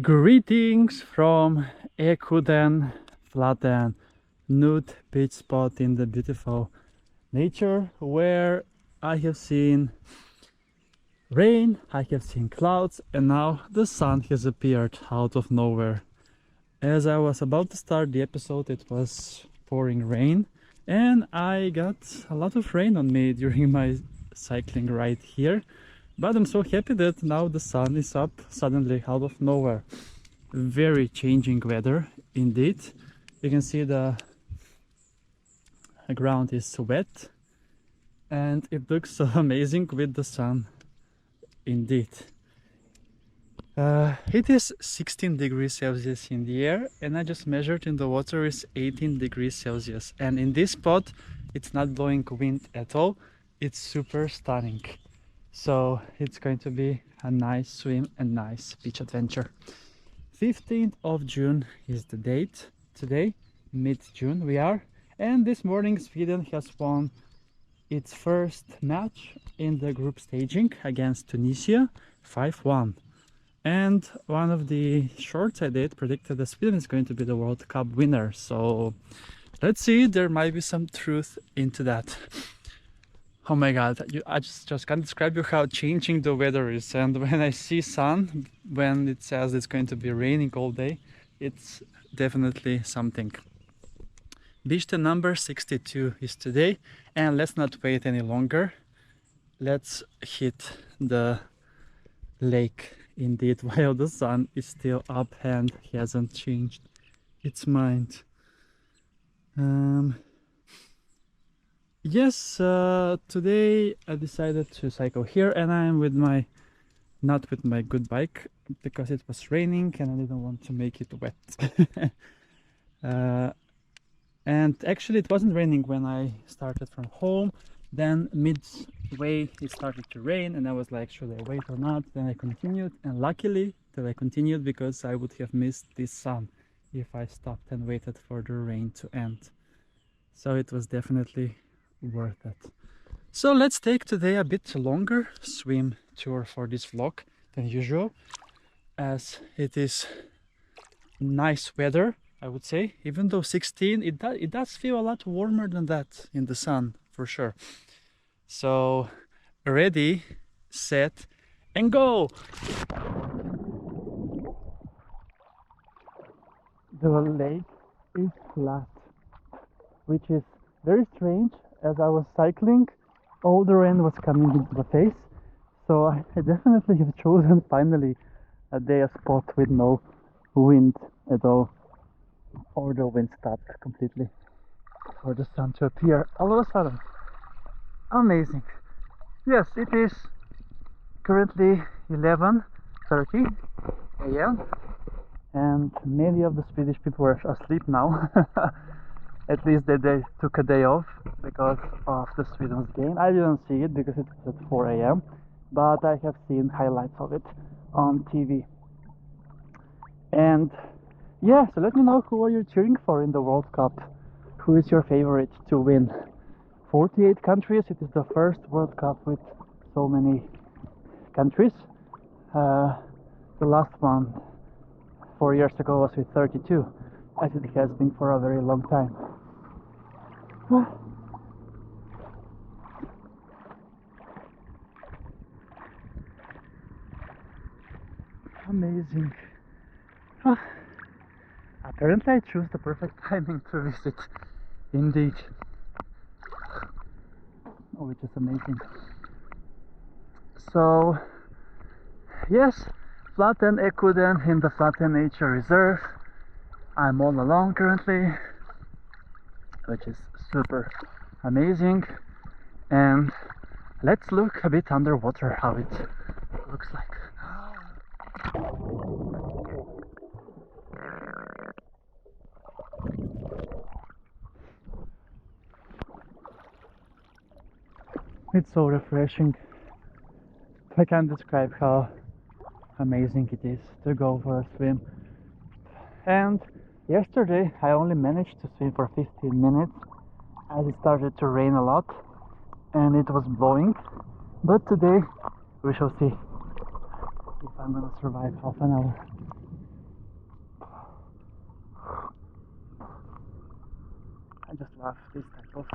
Greetings from Ekudden, Flaten, nude beach spot in the beautiful nature where I have seen rain, I have seen clouds, and now the sun has appeared out of nowhere. As I was about to start the episode, it was pouring rain, and I got a lot of rain on me during my cycling ride here. But I'm so happy that now the sun is up suddenly out of nowhere. Very changing weather indeed. You can see the ground is wet and it looks so amazing with the sun indeed. It is 16 degrees Celsius in the air, and I just measured in the water is 18 degrees Celsius, and in this spot it's not blowing wind at all. It's super stunning. So it's going to be a nice swim and nice beach adventure. 15th of June is the date today, mid-June we are, and this morning Sweden has won its first match in the group staging against Tunisia, 5-1. And one of the shorts I did predicted that Sweden is going to be the World Cup winner, so let's see, there might be some truth into that. Oh my god, I just can't describe you how changing the weather is. And when I see sun, when it says it's going to be raining all day, it's definitely something. Beach day number 62 is today, and let's not wait any longer. Let's hit the lake indeed while the sun is still up and hasn't changed its mind. Yes, today I decided to cycle here, and I am with my, not with my good bike, because it was raining and I didn't want to make it wet. And actually it wasn't raining when I started from home. Then midway it started to rain and I was like, should I wait or not? Then I continued, and luckily that I continued, because I would have missed the sun if I stopped and waited for the rain to end. So it was definitely worth it. So let's take today a bit longer swim tour for this vlog than usual, as it is nice weather, I would say. Even though 16, it does feel a lot warmer than that in the sun for sure. So ready, set, and go! The lake is flat, which is very strange. As I was cycling, all the rain was coming into the face, so I definitely have chosen finally a day, a spot with no wind at all, or the wind stopped completely for the sun to appear all of a sudden. Amazing. Yes, it is currently 11:30 a.m. and many of the Swedish people are asleep now. At least they took a day off because of the Sweden's game. I didn't see it because it was at 4 a.m. but I have seen highlights of it on TV. And yeah, so let me know who are you cheering for in the World Cup. Who is your favorite to win? 48 countries. It is the first World Cup with so many countries. The last one 4 years ago was with 32, as it has been for a very long time. Amazing. Apparently I choose the perfect timing to visit, indeed. Oh, which is amazing. So yes, Flaten, Ekudden in the Flaten Nature Reserve. I'm all alone currently, which is super amazing. And let's look a bit underwater how it looks like. It's so refreshing. I can't describe how amazing it is to go for a swim. And yesterday I only managed to swim for 15 minutes as it started to rain a lot and it was blowing. But today we shall see if I'm gonna survive half an hour. love this type of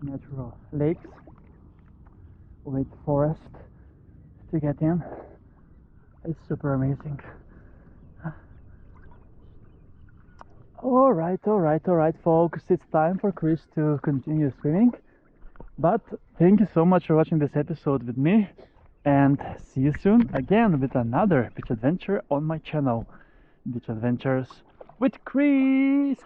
natural lakes with forest to get in. It's super amazing. Alright, folks, it's time for Chris to continue swimming. But thank you so much for watching this episode with me, and see you soon again with another beach adventure on my channel, Beach Adventures with Chris.